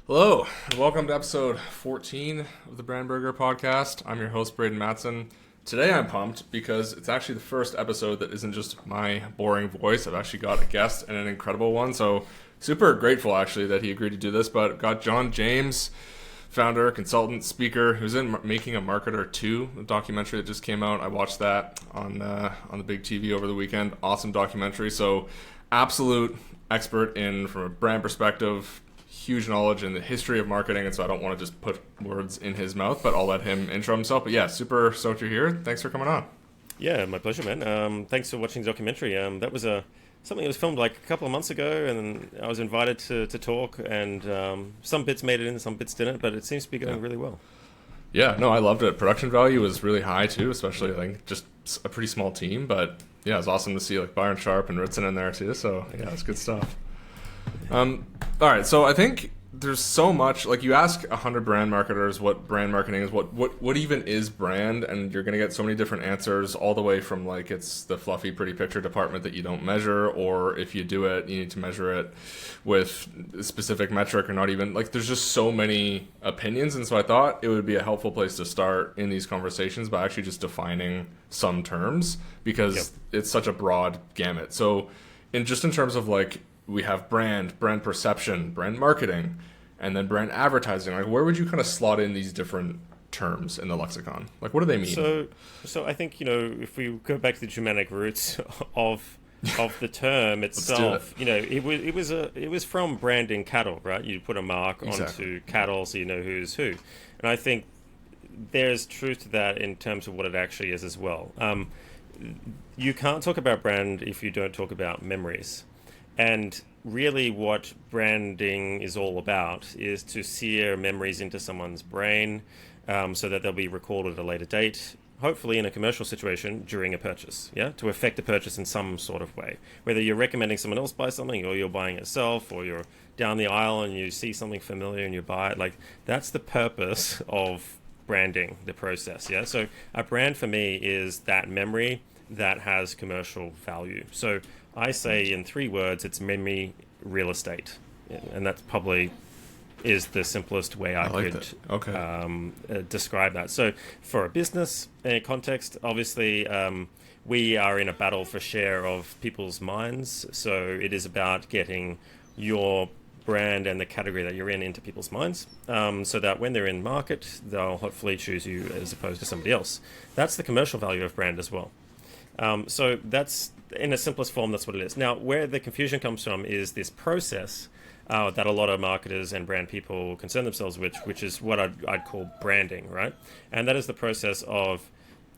Hello, and welcome to episode 14 of the Brand Burger podcast. I'm your host, Braden Matson. Today I'm pumped because it's actually the first episode that isn't just my boring voice. I've actually got a guest and an incredible one, so super grateful actually that he agreed to do this, but got John James, founder, consultant, speaker, who's in Making a Marketer 2, a documentary that just came out. I watched that on the big TV over the weekend. Awesome documentary, so absolute expert from a brand perspective, huge knowledge in the history of marketing, and so I don't want to just put words in his mouth, but I'll let him intro himself. But yeah, super stoked you're here. Thanks for coming on. Yeah, my pleasure, man. Thanks for watching the documentary. That was something that was filmed like a couple of months ago, and I was invited to talk, and some bits made it in, some bits didn't, but it seems to be going really well. Yeah, no, I loved it. Production value was really high too, especially like just a pretty small team, but yeah, it was awesome to see like Byron Sharp and Ritson in there too, so yeah, it's good stuff. All right, so I think there's so much, like you ask 100 brand marketers what brand marketing is, what even is brand, and you're going to get so many different answers, all the way from like it's the fluffy pretty picture department that you don't measure, or if you do it, you need to measure it with a specific metric, or not even, like there's just so many opinions. And so I thought it would be a helpful place to start in these conversations by actually just defining some terms, because it's such a broad gamut. So in terms of like, we have brand perception, brand marketing, and then brand advertising. Like, where would you kind of slot in these different terms in the lexicon? Like, what do they mean? So I think, if we go back to the Germanic roots of the term itself, it was from branding cattle, right? You put a mark onto cattle so you know who's who. And I think there's truth to that in terms of what it actually is as well. You can't talk about brand if you don't talk about memories. And really what branding is all about is to sear memories into someone's brain, so that they'll be recalled at a later date, hopefully in a commercial situation during a purchase, to affect the purchase in some sort of way. Whether you're recommending someone else buy something, or you're buying it yourself, or you're down the aisle and you see something familiar and you buy it, like that's the purpose of branding, the process. So a brand for me is that memory that has commercial value. So I say in 3 words, it's memory real estate. And that's probably is the simplest way I could describe that. So for a business context, obviously, we are in a battle for share of people's minds. So it is about getting your brand and the category that you're in into people's minds, so that when they're in market, they'll hopefully choose you as opposed to somebody else. That's the commercial value of brand as well. So that's, in the simplest form, that's what it is. Now, where the confusion comes from is this process that a lot of marketers and brand people concern themselves with, which is what I'd call branding, right? And that is the process of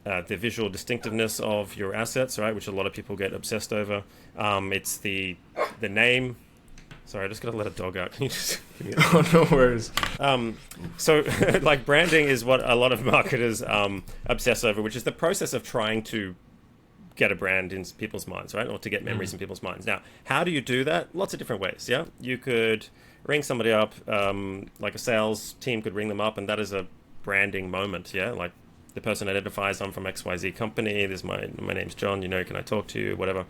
the visual distinctiveness of your assets, right, which a lot of people get obsessed over. It's the name. Sorry, I just got to let a dog out. Can you just give me Oh, no worries. So, like, branding is what a lot of marketers obsess over, which is the process of trying to get a brand in people's minds, right? Or to get memories in people's minds. Now, how do you do that? Lots of different ways, You could ring somebody up, like a sales team could ring them up, and that is a branding moment, Like, the person identifies, I'm from XYZ company, my name's John, can I talk to you, whatever.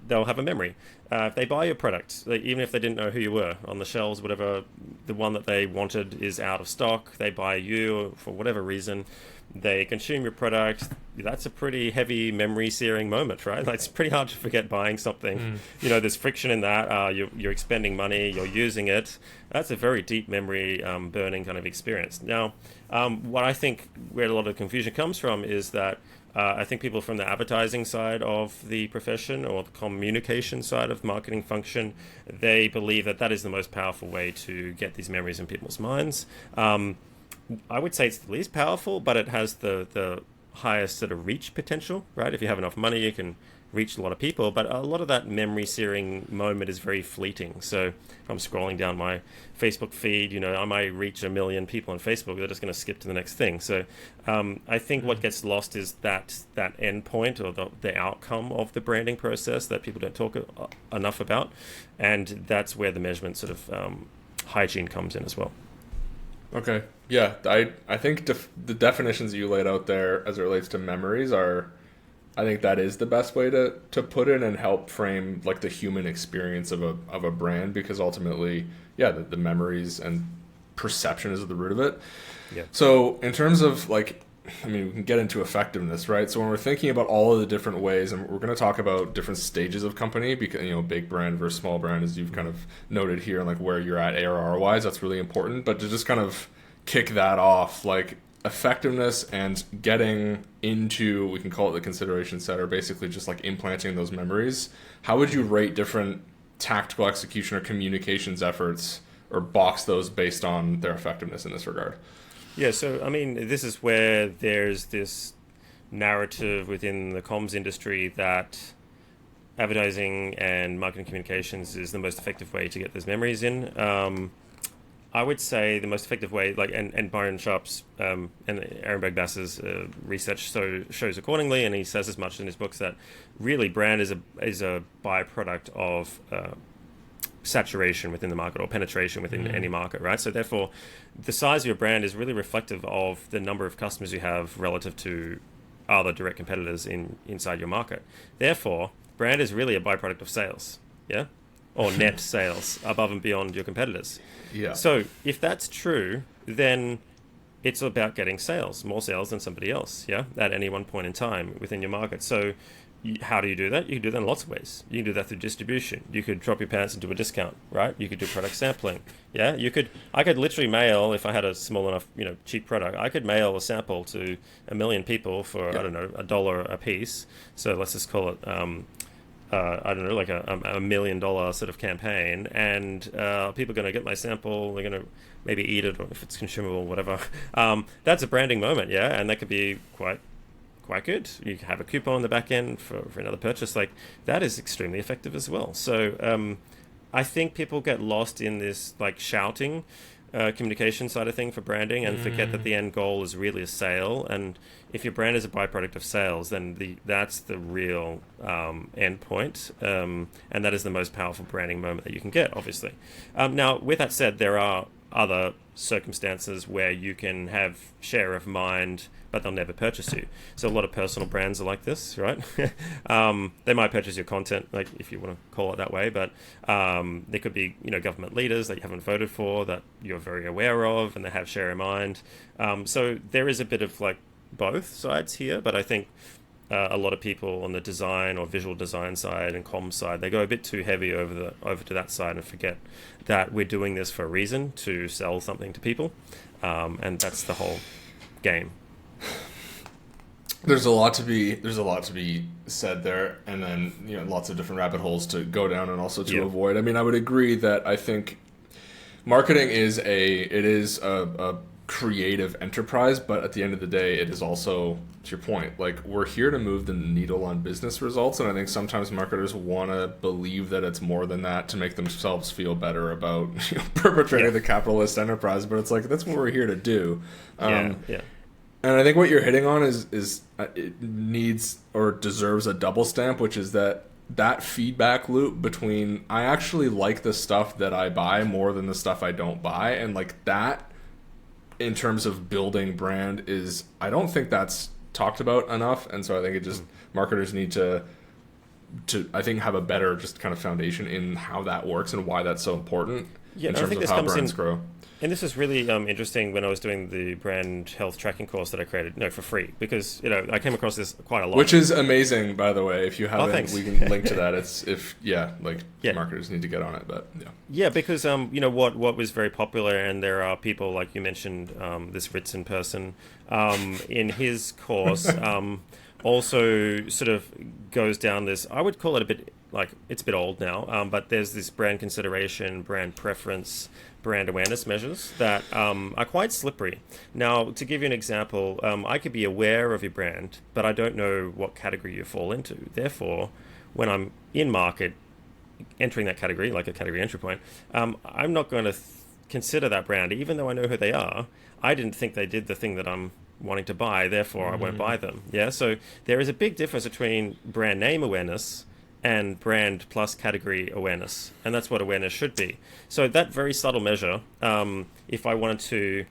They'll have a memory. If they buy your product, even if they didn't know who you were, on the shelves, whatever, the one that they wanted is out of stock, they buy you for whatever reason, they consume your product, that's a pretty heavy memory searing moment, right? Like, it's pretty hard to forget buying something. There's friction in that, you're expending money, you're using it. That's a very deep memory burning kind of experience. Now, what I think where a lot of confusion comes from is that I think people from the advertising side of the profession, or the communication side of marketing function, they believe that is the most powerful way to get these memories in people's minds. I would say it's the least powerful, but it has the highest sort of reach potential, right? If you have enough money, you can reach a lot of people, but a lot of that memory searing moment is very fleeting. So if I'm scrolling down my Facebook feed, I might reach 1 million people on Facebook. They're just going to skip to the next thing. So I think what gets lost is that end point, or the outcome of the branding process that people don't talk enough about. And that's where the measurement sort of hygiene comes in as well. Okay. Yeah, I think the definitions you laid out there as it relates to memories are I think that is the best way to put it and help frame like the human experience of a brand, because ultimately, yeah, the memories and perception is at the root of it. Yeah. So in terms of like, I mean, we can get into effectiveness, right? So when we're thinking about all of the different ways, and we're going to talk about different stages of company, because, you know, big brand versus small brand, as you've kind of noted here, and like where you're at ARR wise, that's really important. But to just kind of kick that off, like effectiveness and getting into, we can call it the consideration set, or basically just like implanting those memories. How would you rate different tactical execution or communications efforts, or box those based on their effectiveness in this regard? Yeah, so I mean, this is where there's this narrative within the comms industry that advertising and marketing communications is the most effective way to get those memories in. I would say the most effective way, like, and Byron Sharp's and Aaron Bagbass's research shows accordingly, and he says as much in his books, that really brand is a byproduct of saturation within the market, or penetration within any market, right? So therefore, the size of your brand is really reflective of the number of customers you have relative to other direct competitors inside your market. Therefore, brand is really a byproduct of sales, yeah, or net sales above and beyond your competitors. Yeah. So if that's true, then it's about getting sales, more sales than somebody else, yeah, at any one point in time within your market. So how do you do that? You can do that in lots of ways. You can do that through distribution. You could drop your pants and do a discount, right? You could do product sampling. Yeah, I could literally mail, if I had a small enough, cheap product, I could mail a sample to 1 million people for, I don't know, $1 a piece. So let's just call it, I don't know, like a $1 million sort of campaign. And people are going to get my sample. They're going to maybe eat it, or if it's consumable, whatever. That's a branding moment, yeah? And that could be quite good. You have a coupon on the back end for another purchase. Like, that is extremely effective as well. So I think people get lost in this like shouting communication side of thing for branding, and forget that the end goal is really a sale. And if your brand is a byproduct of sales, then that's the real end point, and that is the most powerful branding moment that you can get, obviously. Now, with that said, there are other circumstances where you can have share of mind, but they'll never purchase you. So a lot of personal brands are like this, right? They might purchase your content, like, if you want to call it that way, but there could be, government leaders that you haven't voted for that you're very aware of, and they have share of mind. So there is a bit of like both sides here, but I think a lot of people on the design or visual design side and comms side, they go a bit too heavy over to that side and forget that we're doing this for a reason, to sell something to people, and that's the whole game. There's a lot to be said there, and then lots of different rabbit holes to go down and also to avoid. I mean, I would agree that I think marketing is a creative enterprise, but at the end of the day, it is also, to your point, like, we're here to move the needle on business results, and I think sometimes marketers want to believe that it's more than that to make themselves feel better about perpetrating the capitalist enterprise, but it's like, that's what we're here to do. And I think what you're hitting on is it needs or deserves a double stamp, which is that feedback loop between, I actually like the stuff that I buy more than the stuff I don't buy, and like that, in terms of building brand, is, I don't think that's talked about enough. And so I think it just, marketers need to I think have a better just kind of foundation in how that works and why that's so important in terms of how brands grow. And this is really interesting when I was doing the brand health tracking course that I created, for free, because I came across this quite a lot. Which is amazing, by the way. If you haven't, we can link to that. Marketers need to get on it, but because what was very popular, and there are people like you mentioned, this Ritson person in his course also sort of goes down this. I would call it a bit like, it's a bit old now, but there's this brand consideration, brand preference, brand awareness measures that are quite slippery. Now, to give you an example, I could be aware of your brand, but I don't know what category you fall into. Therefore, when I'm in market, entering that category, like a category entry point, I'm not going to consider that brand, even though I know who they are. I didn't think they did the thing that I'm wanting to buy, therefore I won't buy them. Yeah, so there is a big difference between brand name awareness and brand plus category awareness, and that's what awareness should be. So that very subtle measure, if I wanted to,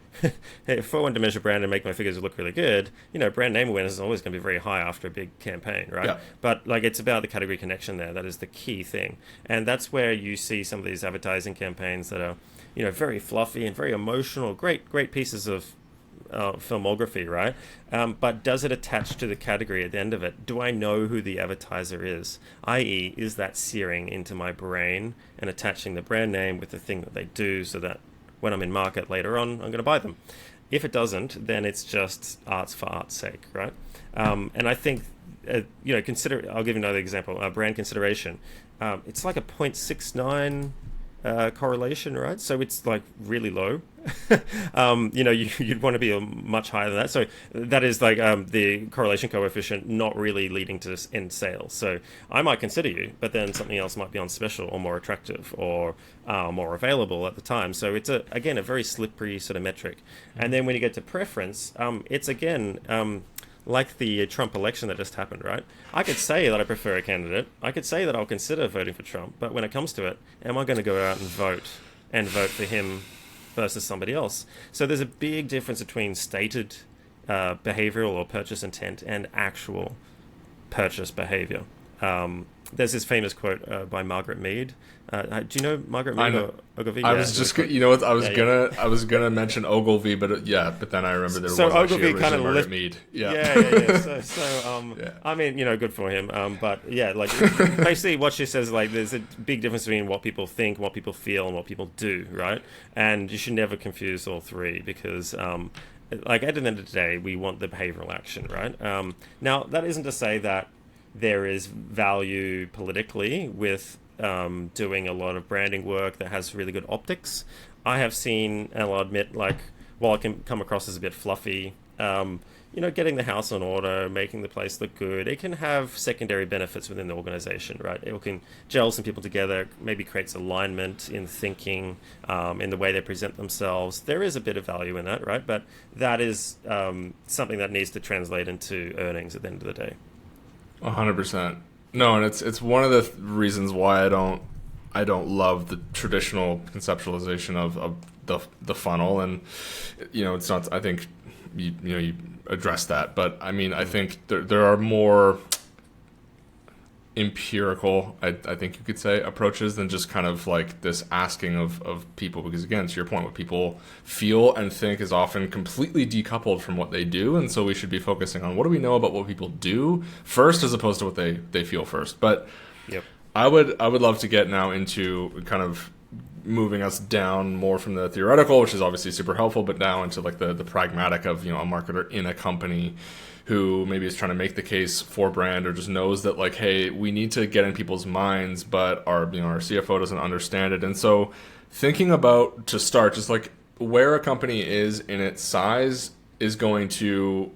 if I wanted to measure brand and make my figures look really good, brand name awareness is always going to be very high after a big campaign, right? Yeah. But like it's about the category connection there. That is the key thing, and that's where you see some of these advertising campaigns that are, very fluffy and very emotional, great pieces of filmography, right? But does it attach to the category at the end of it? Do I know who the advertiser is? I.e., is that searing into my brain and attaching the brand name with the thing that they do so that when I'm in market later on, I'm going to buy them? If it doesn't, then it's just arts for art's sake, right? And I think, consider, I'll give you another example, brand consideration. It's like a 0.69 correlation, right? So it's like really low. You'd want to be much higher than that. So that is like the correlation coefficient not really leading to end sales. So I might consider you, but then something else might be on special or more attractive or more available at the time. So it's a very slippery sort of metric. And then when you get to preference, it's again like the Trump election that just happened, right? I could say that I prefer a candidate. I could say that I'll consider voting for Trump. But when it comes to it, am I going to go out and vote for him versus somebody else? So there's a big difference between stated behavioral or purchase intent and actual purchase behavior. There's this famous quote by Margaret Mead. Do you know Margaret Mead? Or Ogilvy? I was just, I was gonna mention Ogilvy, but then I remember there was Ogilvy kind of Margaret Mead. Yeah. I mean, good for him. But yeah, like basically what she says, like there's a big difference between what people think, what people feel, and what people do, right? And you should never confuse all three because. Like at the end of the day, we want the behavioral action, right? Now that isn't to say that there is value politically with doing a lot of branding work that has really good optics. I have seen, and I'll admit, like, while it can come across as a bit fluffy, getting the house in order, making the place look good, it can have secondary benefits within the organization, right? It can gel some people together, maybe creates alignment in thinking, in the way they present themselves. There is a bit of value in that, right? But that is something that needs to translate into earnings at the end of the day. 100%. No, and it's one of the reasons why I don't love the traditional conceptualization of the funnel, and it's not. I think you address that, but I mean I think there are more empirical, I think you could say, approaches than just kind of like this asking of people, because again, to your point, what people feel and think is often completely decoupled from what they do, and so we should be focusing on what do we know about what people do first as opposed to what they feel first. But yep. I would love to get now into kind of moving us down more from the theoretical, which is obviously super helpful, but now into like the pragmatic of a marketer in a company who maybe is trying to make the case for brand, or just knows that like, hey, we need to get in people's minds, but our CFO doesn't understand it. And so thinking about, to start, just like where a company is in its size is going to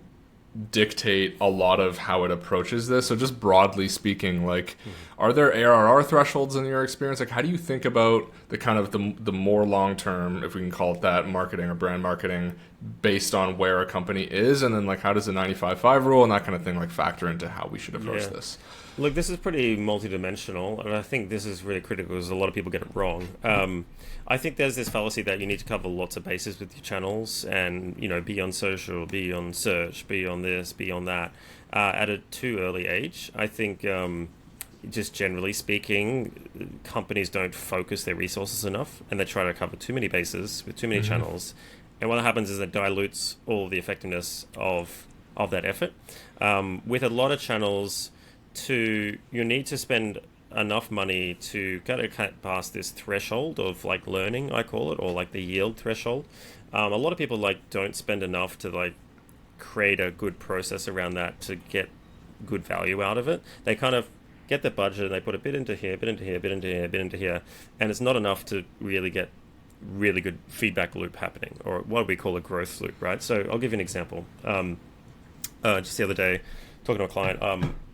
dictate a lot of how it approaches this. So just broadly speaking, like, are there ARR thresholds in your experience? Like, how do you think about the kind of the more long-term, if we can call it that, marketing or brand marketing based on where a company is? And then like, how does the 95/5 rule and that kind of thing like factor into how we should approach this? Look, this is pretty multidimensional, and I think this is really critical because a lot of people get it wrong. I think there's this fallacy that you need to cover lots of bases with your channels and, be on social, be on search, be on this, be on that, at a too early age. I think, just generally speaking, companies don't focus their resources enough, and they try to cover too many bases with too many channels. And what happens is it dilutes all the effectiveness of that effort. With a lot of channels, you need to spend enough money to kind of cut past this threshold of like learning, I call it, or like the yield threshold. A lot of people like don't spend enough to like create a good process around that to get good value out of it. They kind of get the budget and they put a bit into here, bit into here, bit into here, bit into here, and it's not enough to really get really good feedback loop happening, or what we call a growth loop, right? So I'll give you an example. Just the other day, talking to a client,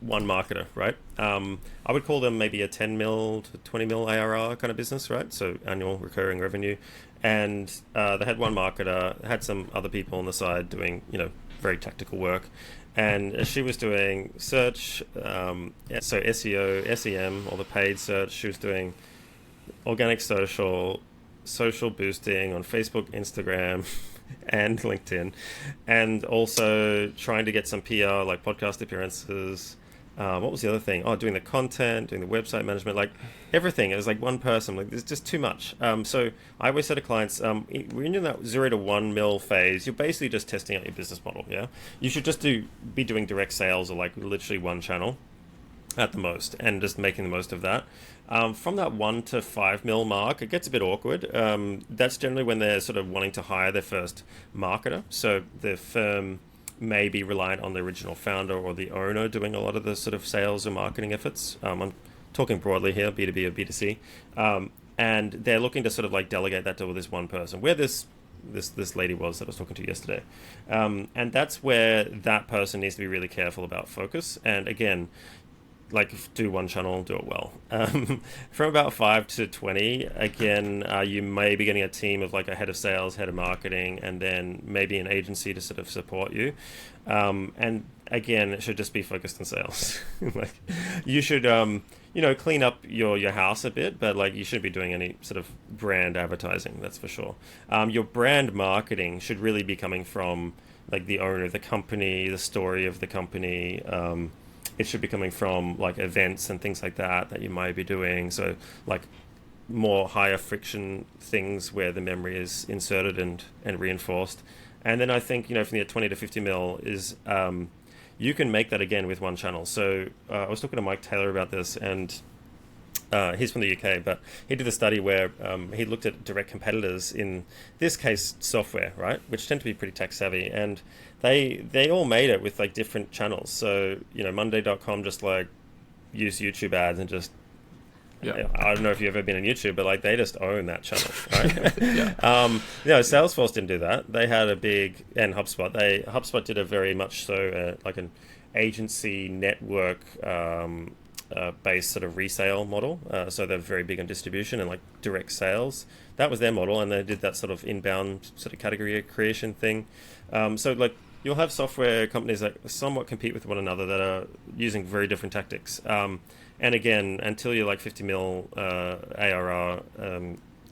one marketer, right? I would call them maybe a 10 mil to 20 mil ARR kind of business, right? So annual recurring revenue. And they had one marketer, had some other people on the side doing, very tactical work. And she was doing search, so SEO, SEM, or the paid search. She was doing organic social boosting on Facebook, Instagram, and LinkedIn, and also trying to get some PR, like podcast appearances. What was the other thing? Oh, doing the content, doing the website management, like everything. It was like one person. Like there's just too much. So I always say to clients, when you're in that 0 to 1 mil phase, you're basically just testing out your business model. Yeah, you should just be doing direct sales or like literally one channel at the most, and just making the most of that. From that 1 to 5 mil mark, it gets a bit awkward. That's generally when they're sort of wanting to hire their first marketer. So the firm may be reliant on the original founder or the owner doing a lot of the sort of sales or marketing efforts. I'm talking broadly here, B2B or B2C. And they're looking to sort of like delegate that to this one person, where this lady was that I was talking to yesterday. And that's where that person needs to be really careful about focus. And again, like do one channel, do it well. From about 5 to 20, again, you may be getting a team of like a head of sales, head of marketing, and then maybe an agency to sort of support you. And again, it should just be focused on sales. Like you should, clean up your house a bit, but like you shouldn't be doing any sort of brand advertising, that's for sure. Your brand marketing should really be coming from like the owner of the company, the story of the company. It should be coming from like events and things like that you might be doing. So like more higher friction things where the memory is inserted and reinforced. And then I think, from the 20 to 50 mil is, you can make that again with one channel. So I was talking to Mike Taylor about this, and he's from the UK, but he did a study where he looked at direct competitors, in this case software, right, which tend to be pretty tech savvy, and they all made it with like different channels. So Monday.com just like use YouTube ads and just I don't know if you've ever been on YouTube, but like they just own that channel, right? Salesforce didn't do that. They had a big, and HubSpot. HubSpot did a very much so like an agency network based sort of resale model. So they're very big on distribution and like direct sales. That was their model, and they did that sort of inbound sort of category creation thing. So like you'll have software companies that somewhat compete with one another that are using very different tactics. And again, until you're like 50 mil ARR,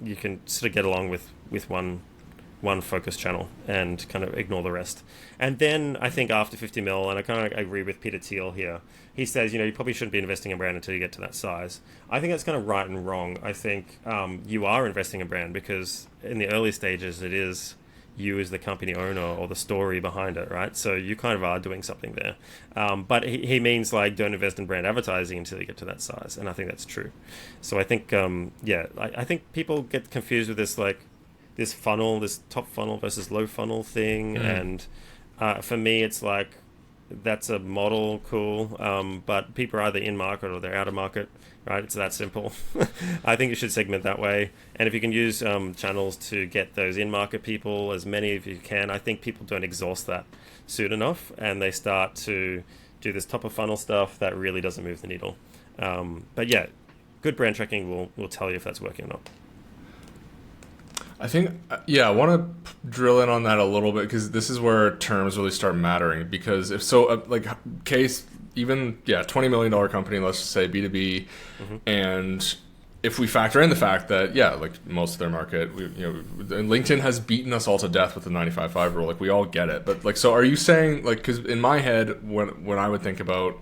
you can sort of get along with one focus channel and kind of ignore the rest. And then I think after 50 mil, and I kind of agree with Peter Thiel here, he says, you probably shouldn't be investing in brand until you get to that size. I think that's kind of right and wrong. I think you are investing in brand because in the early stages, it is you as the company owner or the story behind it, right? So you kind of are doing something there. But he means like don't invest in brand advertising until you get to that size. And I think that's true. So I think, I think people get confused with this, like this funnel, this top funnel versus low funnel thing. And for me, it's like, that's a model, cool. But people are either in market or they're out of market, right? It's that simple. I think you should segment that way. And if you can use channels to get those in-market people, as many as you can, I think people don't exhaust that soon enough, and they start to do this top of funnel stuff that really doesn't move the needle. But yeah, good brand tracking will tell you if that's working or not. I think, I want to drill in on that a little bit because this is where terms really start mattering. Because if so, case, even, $20 million company, let's just say B2B, and if we factor in the fact that, like most of their market, LinkedIn has beaten us all to death with the 95/5 rule. Like we all get it. But like, so are you saying, like, because in my head, when I would think about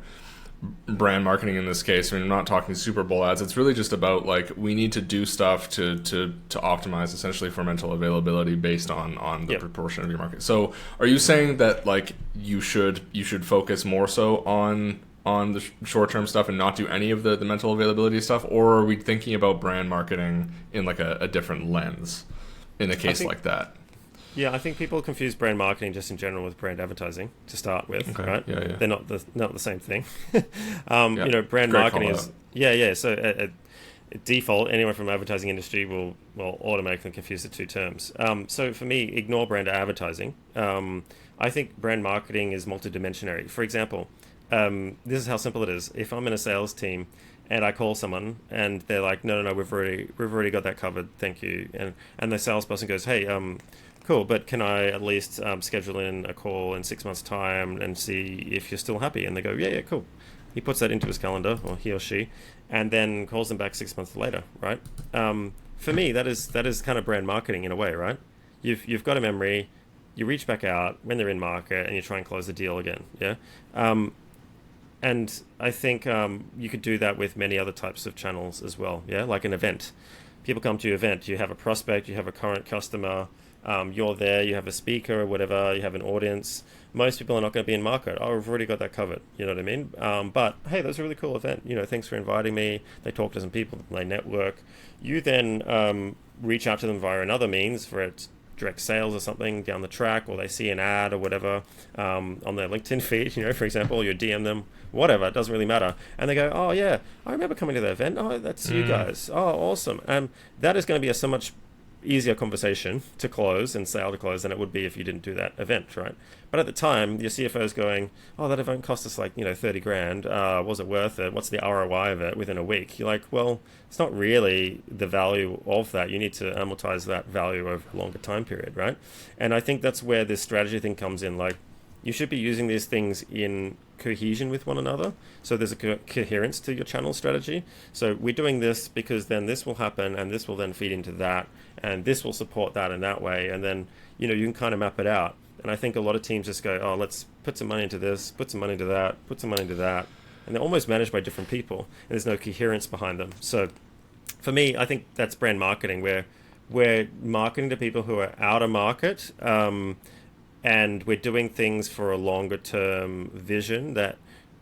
brand marketing in this case, I mean, I'm not talking Super Bowl ads. It's really just about like we need to do stuff to optimize essentially for mental availability based on the proportion of your market. So, are you saying that like you should focus more so on the short term stuff and not do any of the mental availability stuff, or are we thinking about brand marketing in like a different lens in a case like that? Yeah, I think people confuse brand marketing just in general with brand advertising to start with, right? Yeah. They're not the same thing. Brand marketing is So at default, anyone from the advertising industry will automatically confuse the two terms. So for me, ignore brand advertising. I think brand marketing is multidimensional. For example, this is how simple it is. If I'm in a sales team and I call someone and they're like, no, we've already got that covered, thank you, and the salesperson goes, hey, cool, but can I at least schedule in a call in 6 months' time and see if you're still happy? And they go, yeah, cool. He puts that into his calendar, or he or she, and then calls them back 6 months later, right? For me, that is kind of brand marketing in a way, right? You've got a memory, you reach back out when they're in market, and you try and close the deal again, yeah? And I think you could do that with many other types of channels as well, yeah? Like an event. People come to your event, you have a prospect, you have a current customer, you're there, you have a speaker or whatever, you have an audience. Most people are not going to be in market. Oh, I've already got that covered. You know what I mean? But hey, that's a really cool event. Thanks for inviting me. They talk to some people, they network. You then reach out to them via another means, for it's direct sales or something down the track, or they see an ad or whatever on their LinkedIn feed, for example, or you DM them, whatever, it doesn't really matter. And they go, oh yeah, I remember coming to that event. Oh, that's you guys. Oh, awesome. And that is going to be a so much easier conversation to close and sale to close than it would be if you didn't do that event, right? But at the time, your CFO is going, oh, that event cost us 30 grand. Was it worth it? What's the ROI of it within a week? You're like, well, it's not really the value of that. You need to amortize that value over a longer time period, right? And I think that's where this strategy thing comes in. Like, you should be using these things in cohesion with one another. So there's a coherence to your channel strategy. So we're doing this because then this will happen, and this will then feed into that, and this will support that in that way. And then, you can kind of map it out. And I think a lot of teams just go, oh, let's put some money into this, put some money into that, put some money into that. And they're almost managed by different people, and there's no coherence behind them. So for me, I think that's brand marketing, where we're marketing to people who are out of market, and we're doing things for a longer term vision that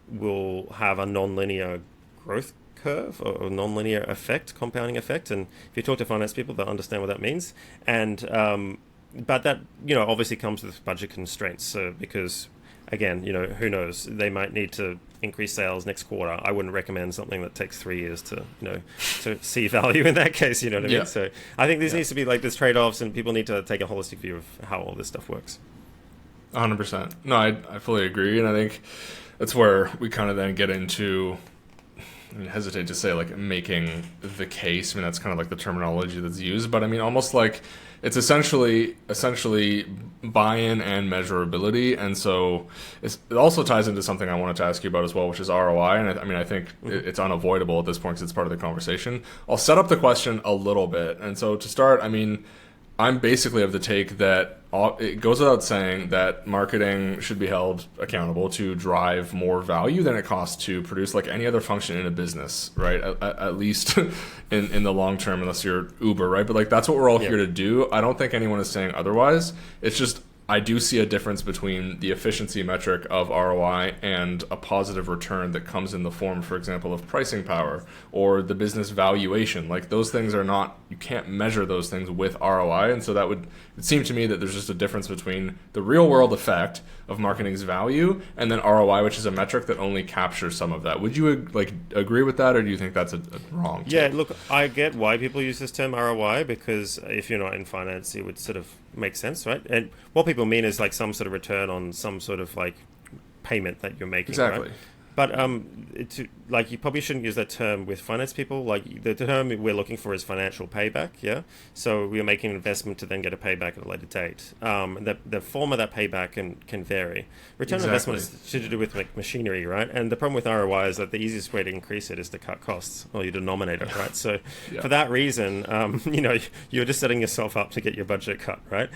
will have a non-linear growth curve, or non-linear effect, compounding effect. And if you talk to finance people, they'll understand what that means. And but that obviously comes with budget constraints. So because again, who knows, they might need to increase sales next quarter. I wouldn't recommend something that takes 3 years to to see value in that case. You know what I mean? So I think this needs to be like this trade-offs, and people need to take a holistic view of how all this stuff works. 100%. No, I fully agree, and I think that's where we kind of then get into, I hesitate to say making the case. I mean, that's kind of like the terminology that's used, but I mean, almost like it's essentially buy-in and measurability. And so it also ties into something I wanted to ask you about as well, which is ROI. And I think it's unavoidable at this point because it's part of the conversation. I'll set up the question a little bit. And so to start, I mean, I'm basically of the take that it goes without saying that marketing should be held accountable to drive more value than it costs to produce like any other function in a business, right? At least in the long term, unless you're Uber, right? But that's what we're all here to do. I don't think anyone is saying otherwise. It's just I do see a difference between the efficiency metric of ROI and a positive return that comes in the form, for example, of pricing power or the business valuation. Those things are not, you can't measure those things with ROI. And so it seemed to me that there's just a difference between the real world effect of marketing's value and then ROI, which is a metric that only captures some of that. Would you agree with that, or do you think that's a wrong take? Yeah, look, I get why people use this term ROI, because if you're not in finance, it would sort of make sense, right? And what people mean is some sort of return on some sort of payment that you're making. Exactly. Right? But you probably shouldn't use that term with finance people. The term we're looking for is financial payback. Yeah. So we're making an investment to then get a payback at a later date. The form of that payback can vary. Return on investment is to do with machinery, right? And the problem with ROI is that the easiest way to increase it is to cut costs, or your denominator, right? So for that reason, you're just setting yourself up to get your budget cut, right?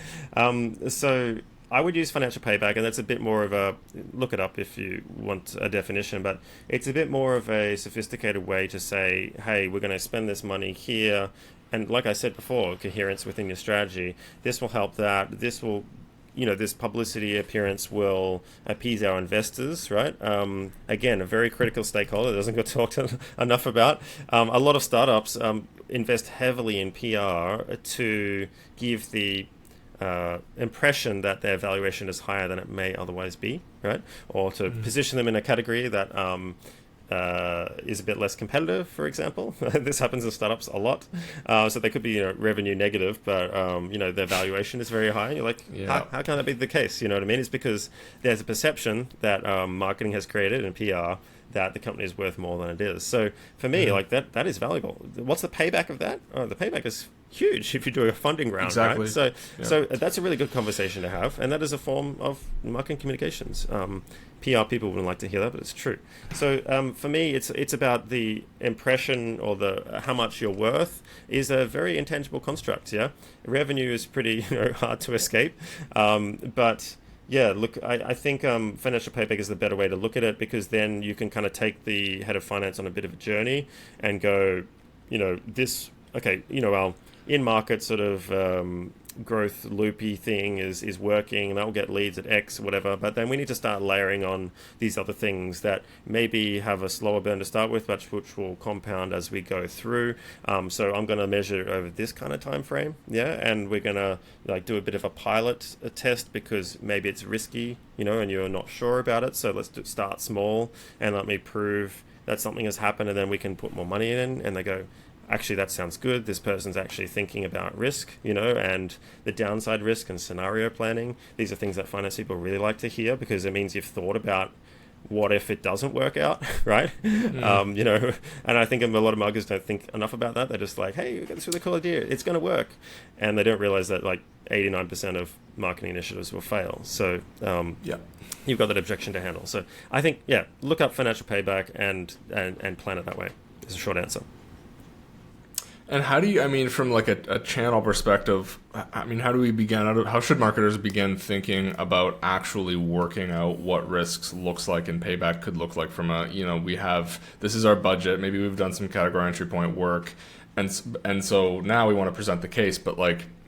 So I would use financial payback, and that's a bit more of a, look it up if you want a definition, but it's a bit more of a sophisticated way to say, hey, we're going to spend this money here. And like I said before, coherence within your strategy. This will help that. This will, this publicity appearance will appease our investors, right? Again, a very critical stakeholder that doesn't get talked enough about. A lot of startups invest heavily in PR to give the impression that their valuation is higher than it may otherwise be, right? Or to position them in a category that is a bit less competitive, for example. This happens in startups a lot. So they could be revenue negative, but their valuation is very high. You're like, how can that be the case? You know what I mean? It's because there's a perception that marketing has created and PR that the company is worth more than it is. So for me, that is valuable. What's the payback of that? The payback is huge if you're doing a funding round, Exactly. right? Yeah. So that's a really good conversation to have, and that is a form of marketing communications. PR people wouldn't like to hear that, but it's true. So for me, it's about the impression or the how much you're worth is a very intangible construct. Yeah, revenue is pretty hard to escape, but yeah, look, I think financial payback is the better way to look at it, because then you can kind of take the head of finance on a bit of a journey and go, our in-market sort of growth loopy thing is working, and that'll get leads at X, whatever. But then we need to start layering on these other things that maybe have a slower burn to start with, but which will compound as we go through. So I'm going to measure over this kind of time frame, and we're going to do a bit of a pilot test, because maybe it's risky, and you're not sure about it. So let's start small and let me prove that something has happened, and then we can put more money in. And they go, actually, that sounds good. This person's actually thinking about risk, and the downside risk and scenario planning. These are things that finance people really like to hear, because it means you've thought about what if it doesn't work out, right? And I think a lot of marketers don't think enough about that. They're just like, hey, we've got this really cool idea. It's going to work. And they don't realize that 89% of marketing initiatives will fail. So you've got that objection to handle. So I think, look up financial payback and plan it that way. Is a short answer. And how do you, from a channel perspective, how do we begin, how should marketers begin thinking about actually working out what risks looks like and payback could look like from this is our budget, maybe we've done some category entry point work, and so now we want to present the case, but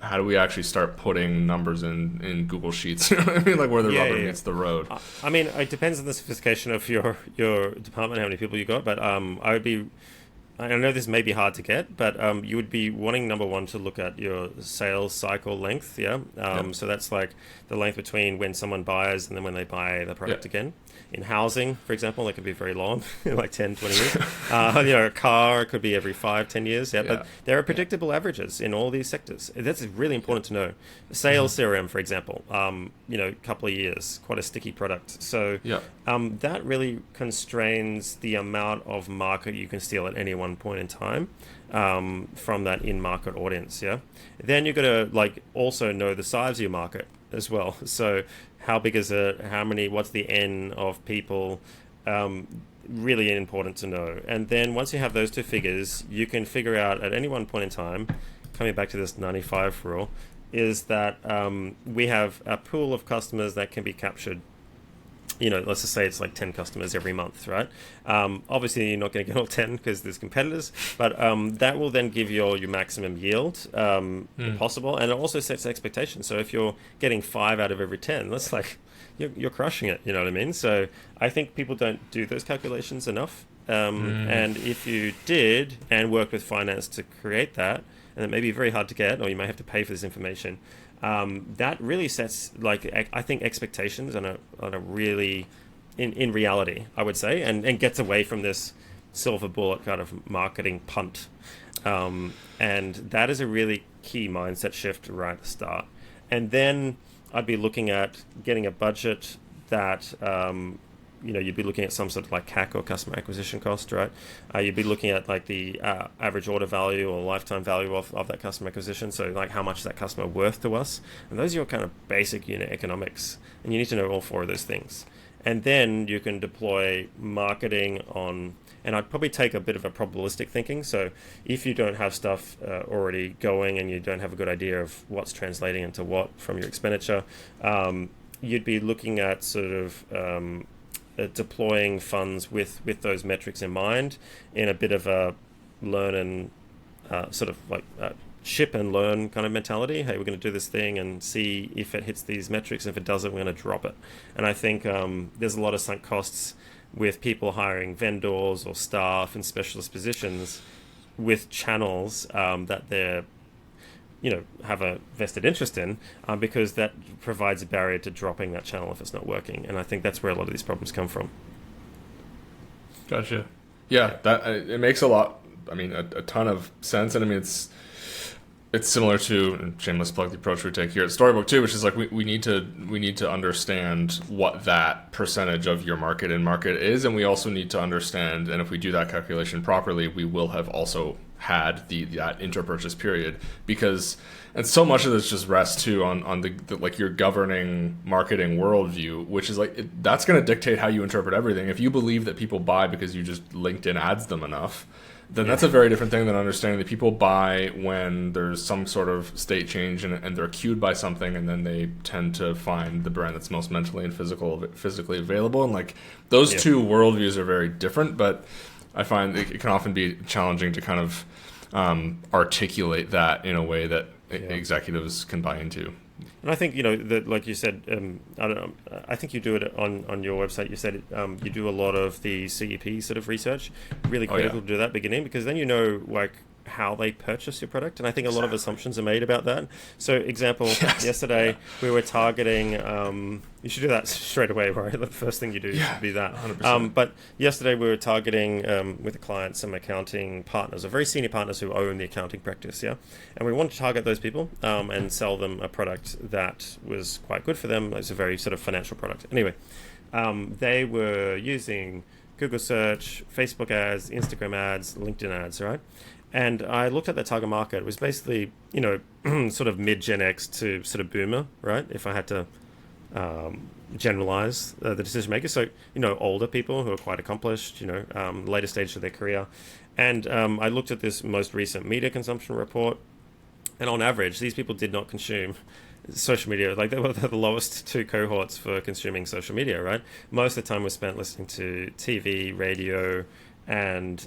how do we actually start putting numbers in Google Sheets? You know what I mean? Where the rubber meets the road. It depends on the sophistication of your department, how many people you got, but I know this may be hard to get, but you would be wanting, number one, to look at your sales cycle length, So that's the length between when someone buys and then when they buy the product again. In housing, for example, that could be very long, 10, 20 years. A car could be every 5, 10 years, But there are predictable averages in all these sectors. That's really important to know. Sales CRM, for example, a couple of years, quite a sticky product. So that really constrains the amount of market you can steal at any one point in time from that in-market audience, Then you've got to also know the size of your market as well. So how big is it? What's the N of people? Really important to know. And then once you have those two figures, you can figure out at any one point in time, coming back to this 95 rule, is that we have a pool of customers that can be captured. Let's just say it's 10 customers every month, right? Obviously, you're not going to get all 10 because there's competitors, but that will then give you your maximum yield possible, and it also sets expectations. So if you're getting 5 out of every 10, that's you're crushing it. You know what I mean? So I think people don't do those calculations enough. And if you did and worked with finance to create that, and it may be very hard to get, or you may have to pay for this information. That really sets, I think, expectations on a really, in reality, I would say, and gets away from this silver bullet kind of marketing punt. And that is a really key mindset shift right at the start. And then I'd be looking at getting a budget that, you'd be looking at some sort of CAC or customer acquisition cost, right? You'd be looking at the average order value or lifetime value of that customer acquisition. So how much is that customer worth to us? And those are your kind of basic unit economics. And you need to know all 4 of those things. And then you can deploy marketing on, and I'd probably take a bit of a probabilistic thinking. So if you don't have stuff already going and you don't have a good idea of what's translating into what from your expenditure, you'd be looking at sort of deploying funds with those metrics in mind, in a bit of a learn and ship and learn kind of mentality. Hey, we're going to do this thing and see if it hits these metrics. If it doesn't, we're going to drop it. And I think there's a lot of sunk costs with people hiring vendors or staff in specialist positions with channels that they're have a vested interest in, because that provides a barrier to dropping that channel if it's not working. And I think that's where a lot of these problems come from. Gotcha. Yeah, that it makes a ton of sense. And it's similar to, and shameless plug, the approach we take here at Storybook too, which is we need to understand what that percentage of your market in market is, and we also need to understand, and if we do that calculation properly, we will have also had that inter-purchase period, because and so much of this just rests too on the like your governing marketing worldview, which is like that's going to dictate how you interpret everything. If you believe that people buy because you just LinkedIn ads them enough, then that's a very different thing than understanding that people buy when there's some sort of state change and they're cued by something, and then they tend to find the brand that's most mentally and physically available. And like those two worldviews are very different, but I find it can often be challenging to kind of articulate that in a way that executives can buy into. And I think, that, like you said, I don't know, I think you do it on your website. You said you do a lot of the CEP sort of research. Really critical to do that beginning, because then like how they purchase your product. And I think a lot of assumptions are made about that. So example, yesterday we were targeting, you should do that straight away, right? The first thing you do should be that. 100%. But yesterday we were targeting with a client some accounting partners, or very senior partners who own the accounting practice, and we wanted to target those people and sell them a product that was quite good for them. It's a very sort of financial product. Anyway, they were using Google search, Facebook ads, Instagram ads, LinkedIn ads, right? And I looked at the target market. It was basically, sort of mid-Gen X to sort of boomer, right? If I had to generalize the decision makers. So, older people who are quite accomplished, later stage of their career. And I looked at this most recent media consumption report. And on average, these people did not consume social media. Like, they were the lowest two cohorts for consuming social media, right? Most of the time was spent listening to TV, radio, and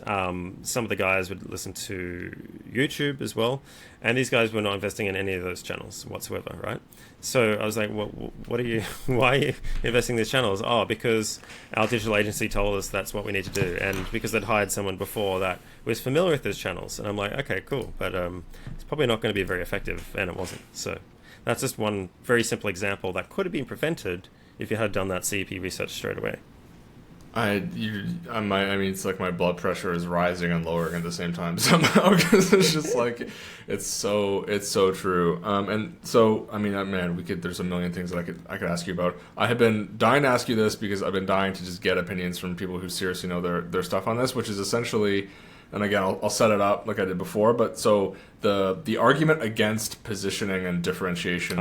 some of the guys would listen to YouTube as well, and these guys were not investing in any of those channels whatsoever, right? So I was like, well, why are you investing in these channels? Oh, because our digital agency told us that's what we need to do, and because they'd hired someone before that was familiar with those channels. And I'm like, okay, cool, but it's probably not going to be very effective, and it wasn't. So that's just one very simple example that could have been prevented if you had done that CEP research straight away. It's like my blood pressure is rising and lowering at the same time somehow, because it's just like it's so true. And so man, there's a million things that I could ask you about. I have been dying to ask you this because I've been dying to just get opinions from people who seriously know their stuff on this, which is essentially. And again, I'll set it up like I did before. But so the argument against positioning and differentiation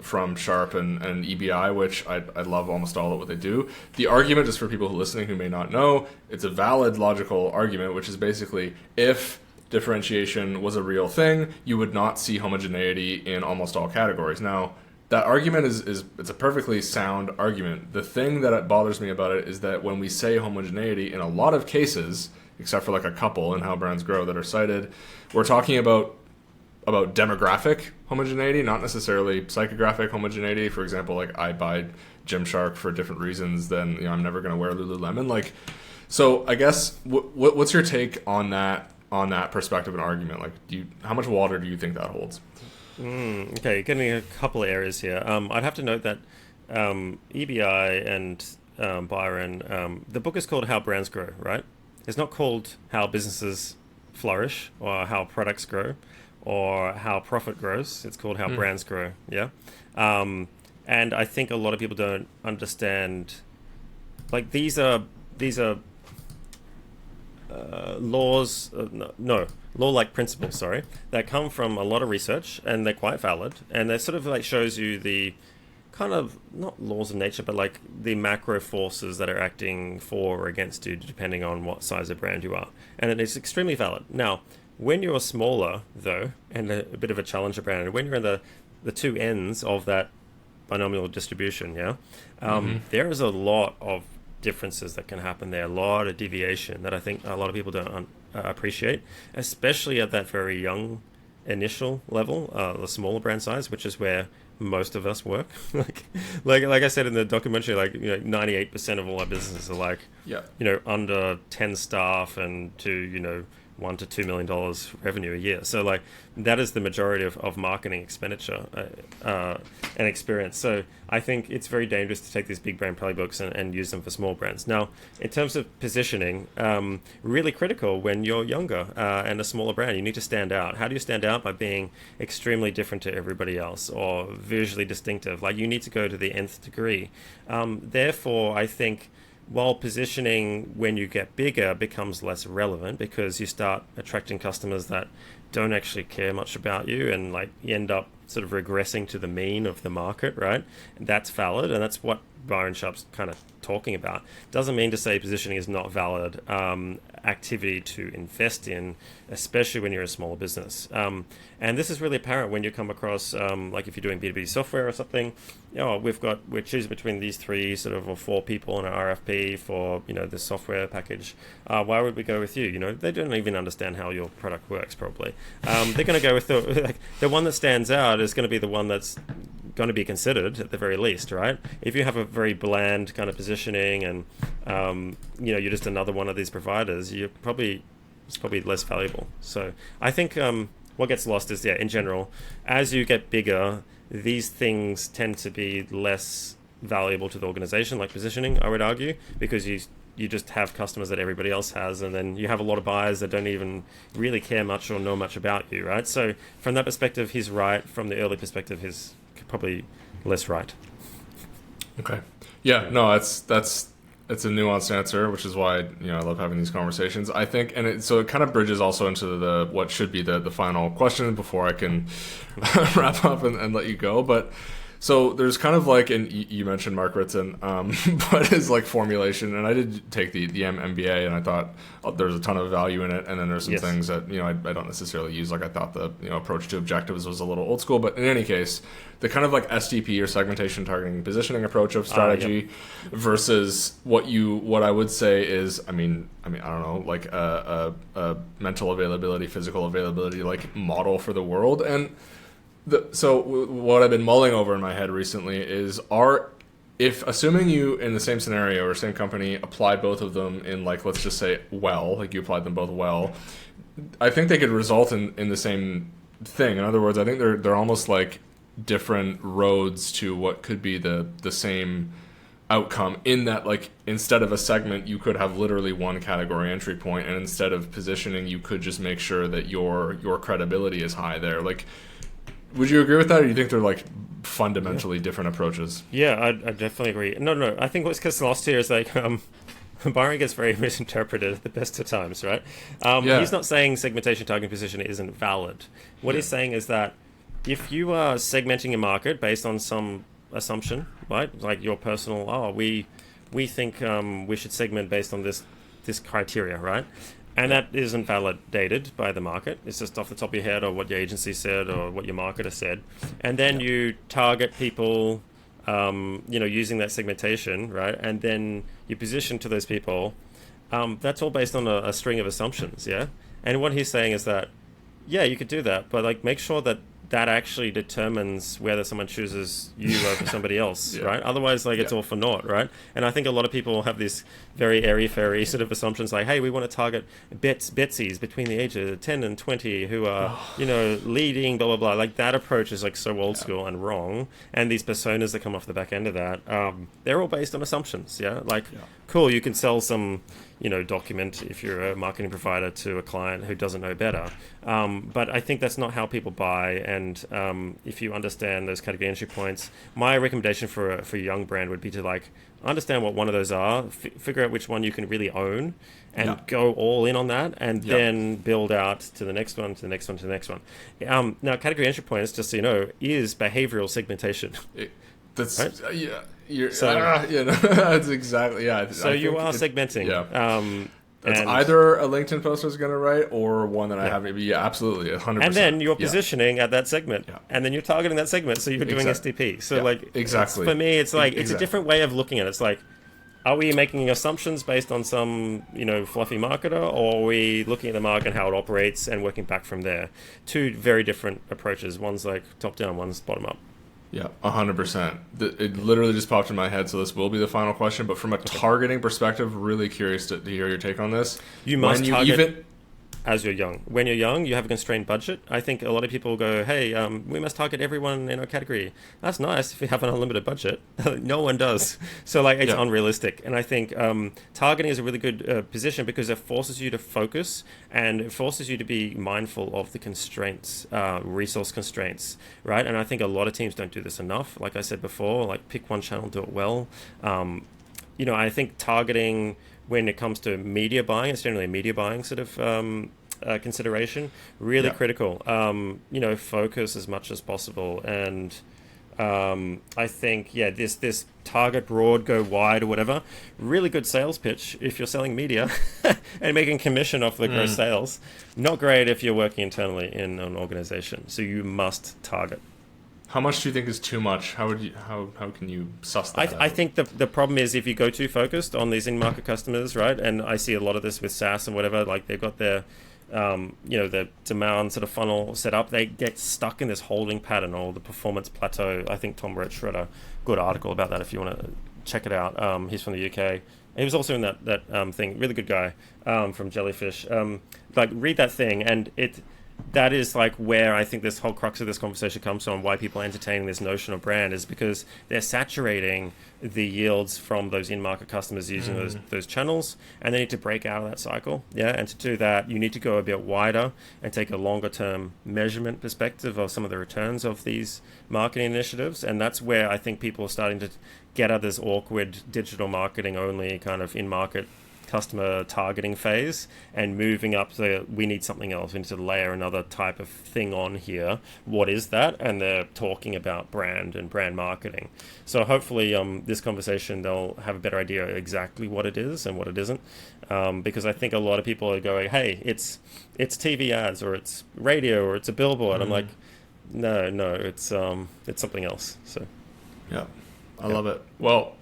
from Sharp and EBI, which I love almost all of what they do. The argument, just for people who are listening who may not know, it's a valid logical argument, which is basically if differentiation was a real thing, you would not see homogeneity in almost all categories. Now, that argument is it's a perfectly sound argument. The thing that bothers me about it is that when we say homogeneity, in a lot of cases, except for like a couple in How Brands Grow that are cited, we're talking about demographic homogeneity, not necessarily psychographic homogeneity. For example, like I buy Gymshark for different reasons than I'm never going to wear Lululemon. Like, so I guess what's your take on that perspective and argument? Like, how much water do you think that holds? Okay, getting a couple of areas here. I'd have to note that EBI and Byron, the book is called How Brands Grow, right? It's not called How Businesses Flourish or How Products Grow or How Profit Grows. It's called How Brands Grow, yeah? And I think a lot of people don't understand, like these are laws, law-like principles, that come from a lot of research, and they're quite valid, and they sort of like shows you the kind of, not laws of nature, but like the macro forces that are acting for or against you depending on what size of brand you are. And it is extremely valid. Now, when you're smaller, though, and a bit of a challenger brand, and when you're in the two ends of that binomial distribution, there is a lot of differences that can happen there, a lot of deviation that I think a lot of people don't appreciate, especially at that very young initial level, the smaller brand size, which is where most of us work. like I said in the documentary, 98% of all our businesses are under 10 staff and to $1 to $2 million revenue a year. So that is the majority of marketing expenditure and experience. So I think it's very dangerous to take these big brand playbooks and use them for small brands. Now, in terms of positioning, really critical when you're younger and a smaller brand. You need to stand out. How do you stand out? By being extremely different to everybody else or visually distinctive. You need to go to the nth degree. Therefore, I think while positioning when you get bigger becomes less relevant because you start attracting customers that don't actually care much about you, and like you end up sort of regressing to the mean of the market, right? And that's valid, and that's what Byron Sharp's kind of talking about. Doesn't mean to say positioning is not valid activity to invest in, especially when you're a smaller business. And this is really apparent when you come across, like if you're doing B2B software or something, we're choosing between these three sort of or four people in an RFP for, this software package. Why would we go with you? They don't even understand how your product works probably. They're going to go with the one that stands out is going to be the one that's going to be considered at the very least, right? If you have a very bland kind of positioning and you're just another one of these providers, it's probably less valuable. So I think what gets lost is, in general, as you get bigger, these things tend to be less valuable to the organization, like positioning, I would argue, because you just have customers that everybody else has, and then you have a lot of buyers that don't even really care much or know much about you, right? So from that perspective, he's right. From the early perspective, he's probably less right. Okay. Yeah, no, it's a nuanced answer, which is why I love having these conversations. I think, and it kind of bridges also into what should be the final question before I can wrap up and let you go. But so there's kind of like, and you mentioned Mark Ritson, but his like formulation, and I did take the MBA, and I thought there's a ton of value in it, and then there's some things that I don't necessarily use. Like I thought the approach to objectives was a little old school, but in any case, the kind of like STP or segmentation, targeting, positioning approach of strategy versus what I would say is, I mean I don't know, like a mental availability, physical availability like model for the world. And so what I've been mulling over in my head recently is, if assuming you in the same scenario or same company applied both of them in, like, let's just say like you applied them both well, I think they could result in the same thing. In other words, I think they're almost like different roads to what could be the same outcome, in that, like, instead of a segment you could have literally one category entry point, and instead of positioning you could just make sure that your credibility is high there. Like, would you agree with that, or do you think they're like fundamentally different approaches? Yeah, I definitely agree. No, I think what's gets lost here is like Byron gets very misinterpreted at the best of times, right? He's not saying segmentation, targeting, positioning isn't valid. What he's saying is that if you are segmenting a market based on some assumption, right, like your personal, we think we should segment based on this criteria, right? And that isn't validated by the market. It's just off the top of your head, or what your agency said, or what your marketer said. And then you target people, using that segmentation, right? And then you position to those people. That's all based on a string of assumptions, yeah? And what he's saying is that, you could do that, but like make sure that actually determines whether someone chooses you over somebody else, right? Otherwise, it's all for naught, right? And I think a lot of people have this very airy-fairy sort of assumptions, like, hey, we want to target Betsies between the ages of 10 and 20 who are, leading, blah, blah, blah. Like, that approach is, like, so old school and wrong. And these personas that come off the back end of that, they're all based on assumptions, cool, you can sell some document if you're a marketing provider to a client who doesn't know better. But I think that's not how people buy. And if you understand those category entry points, my recommendation for a young brand would be to understand what one of those are, figure out which one you can really own, and go all in on that, and then build out to the next one, to the next one, to the next one. Now, category entry points, just so you know, is behavioral segmentation. That's right? That's exactly So you are segmenting. It's either a LinkedIn post I was going to write, or one that I have. Absolutely, 100%. And then you're positioning at that segment, and then you're targeting that segment. So you're doing STP. So exactly. For me, it's like it's a different way of looking at it. It's like, are we making assumptions based on some fluffy marketer, or are we looking at the market and how it operates and working back from there? Two very different approaches. One's like top down, one's bottom up. Yeah, 100%. It literally just popped in my head, so this will be the final question. But from a targeting perspective, really curious to hear your take on this. You must target as you're young. When you're young, you have a constrained budget. I think a lot of people go, hey, we must target everyone in our category. That's nice if you have an unlimited budget. No one does. So it's unrealistic. And I think targeting is a really good position, because it forces you to focus, and it forces you to be mindful of the constraints, resource constraints, right? And I think a lot of teams don't do this enough. Like I said before, pick one channel, do it well. I think targeting when it comes to media buying, it's generally a media buying sort of consideration, really critical. Focus as much as possible, and I think this target broad, go wide or whatever, really good sales pitch if you're selling media and making commission off the gross sales. Not great if you're working internally in an organization. So you must target. How much do you think is too much? How can you suss that out? I think the problem is if you go too focused on these in-market customers, right? And I see a lot of this with SaaS and whatever, like they've got their the demand sort of funnel set up, they get stuck in this holding pattern or the performance plateau. I think Tom Rich wrote a good article about that if you want to check it out. He's from the UK. He was also in that thing. Really good guy from Jellyfish. Read that thing, and that is like where I think this whole crux of this conversation comes from. Why people are entertaining this notion of brand is because they're saturating the yields from those in-market customers using those channels, and they need to break out of that cycle. And to do that, you need to go a bit wider and take a longer-term measurement perspective of some of the returns of these marketing initiatives. And that's where I think people are starting to get out of this awkward digital marketing only kind of in-market customer targeting phase and moving up to we need something else. We need to layer another type of thing on here. What is that? And they're talking about brand and brand marketing. So hopefully this conversation, they'll have a better idea exactly what it is and what it isn't. Because I think a lot of people are going, hey, it's TV ads or it's radio or it's a billboard. I'm like, no, it's something else. So yeah, I love it. Well,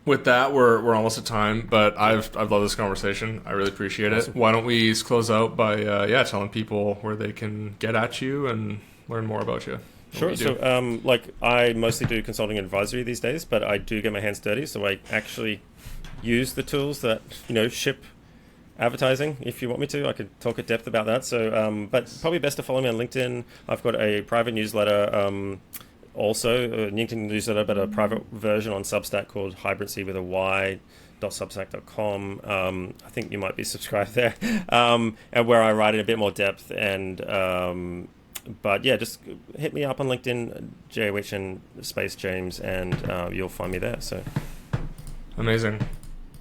with that, we're almost at time, but I've loved this conversation. I really appreciate it. Why don't we close out by telling people where they can get at you and learn more about you? Sure. So I mostly do consulting and advisory these days, but I do get my hands dirty. So I actually use the tools that ship advertising. If you want me to, I could talk at depth about that. So, but probably best to follow me on LinkedIn. I've got a private newsletter. Also, a LinkedIn newsletter, but a private version on Substack called Hybridcy with a y.substack.com. I think you might be subscribed there, and where I write in a bit more depth. And but yeah, just hit me up on LinkedIn, JWHN space James, and you'll find me there. So amazing.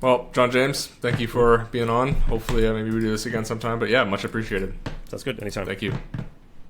Well, John James, thank you for being on. Hopefully, maybe we do this again sometime. But yeah, much appreciated. Sounds good. Anytime. Thank you.